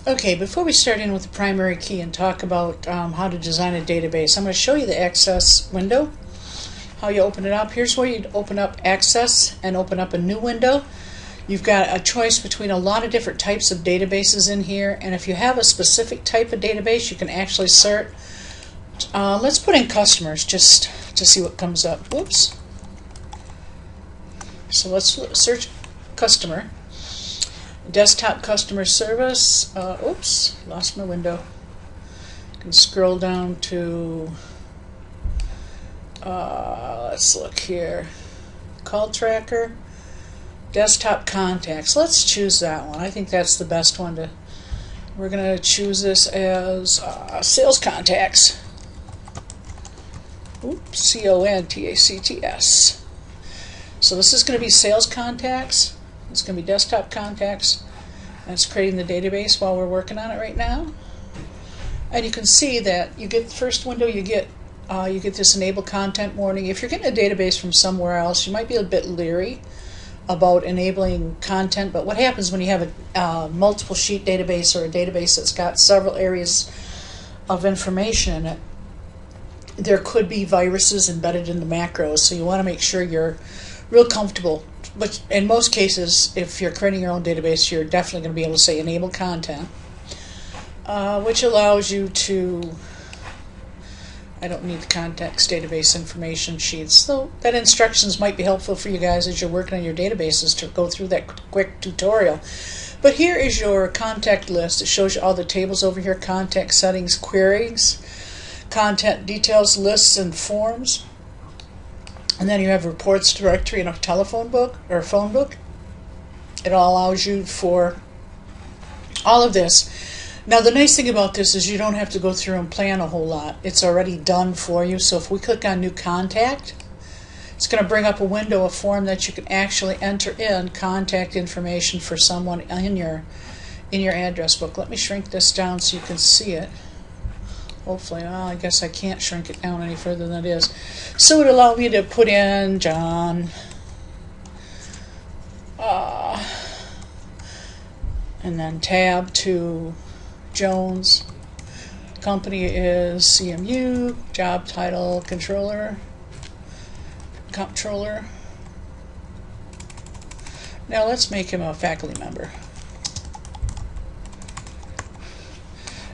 Okay, before we start in with the primary key and talk about how to design a database, I'm going to show you the Access window, how you open it up. Here's where you'd open up Access and open up a new window. You've got a choice between a lot of different types of databases in here, and if you have a specific type of database, you can actually search. Let's put in customers just to see what comes up. Whoops. So let's search customer. Desktop customer service. Oops, lost my window. You can scroll down to, let's look here. Call tracker. Desktop contacts. Let's choose that one. I think that's the best one to. We're going to choose this as sales contacts. Oops, C-O-N-T-A-C-T-S. So this is going to be sales contacts. It's going to be desktop contacts, and it's creating the database while we're working on it right now. And you can see that you get the first window, you get this enable content warning. If you're getting a database from somewhere else, you might be a bit leery about enabling content. But what happens when you have a multiple sheet database or a database that's got several areas of information in it? There could be viruses embedded in the macros, so you want to make sure you're real comfortable. But in most cases, if you're creating your own database, you're definitely going to be able to say enable content, which allows you to, I don't need the context database information sheets, so that instructions might be helpful for you guys as you're working on your databases to go through that quick tutorial. But here is your contact list. It shows you all the tables over here: contact settings, queries, content details, lists, and forms. And then you have reports, directory, and a telephone book or a phone book. It all allows you for all of this. Now the nice thing about this is you don't have to go through and plan a whole lot. It's already done for you. So if we click on new contact, it's going to bring up a window, a form that you can actually enter in contact information for someone in your address book. Let me shrink this down so you can see it. Hopefully, well, I guess I can't shrink it down any further than it is. So it allowed me to put in John, and then tab to Jones. Company is CMU, job title controller. Now let's make him a faculty member.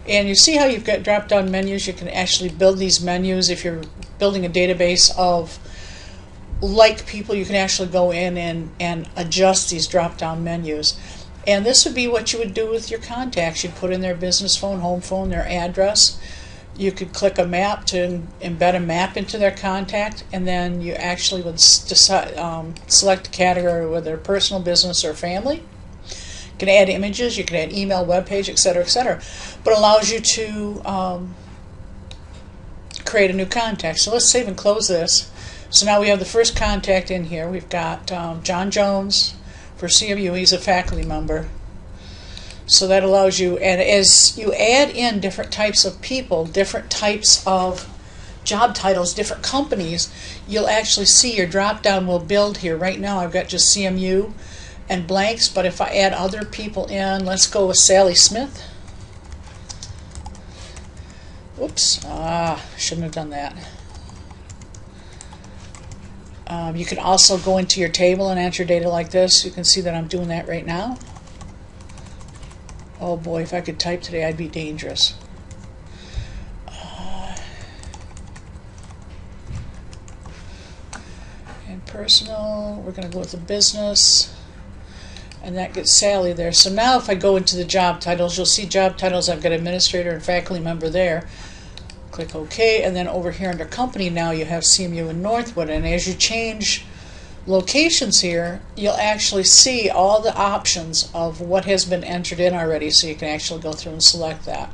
And you see how you've got drop-down menus. You can actually build these menus. If you're building a database of like people, you can actually go in and adjust these drop-down menus. And this would be what you would do with your contacts. You'd put in their business phone, home phone, their address. You could click a map to embed a map into their contact, and then you actually would decide, select a category, whether personal, business, or family. You can add images, you can add email, web page, etc., etc. But it allows you to create a new contact. So let's save and close this. So now we have the first contact in here. We've got John Jones for CMU. He's a faculty member. So that allows you, and as you add in different types of people, different types of job titles, different companies, you'll actually see your drop-down will build here. Right now I've got just CMU and blanks, but if I add other people in, let's go with Sally Smith. Oops, shouldn't have done that. You can also go into your table and enter data like this. You can see that I'm doing that right now. Oh boy, if I could type today, I'd be dangerous. And personal, we're going to go with the business. And that gets Sally there. So now if I go into the job titles, you'll see job titles. I've got administrator and faculty member there. Click OK, and then over here under company now you have CMU and Northwood. And as you change locations here, you'll actually see all the options of what has been entered in already, so you can actually go through and select that.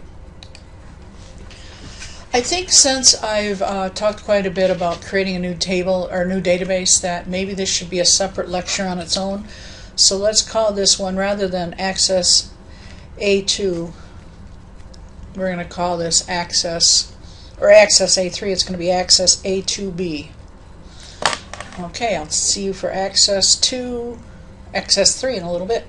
I think since I've talked quite a bit about creating a new table or a new database, that maybe this should be a separate lecture on its own. So let's call this one, rather than Access A2, we're going to call this Access, or Access A3, it's going to be Access A2B. Okay, I'll see you for Access 2, Access 3 in a little bit.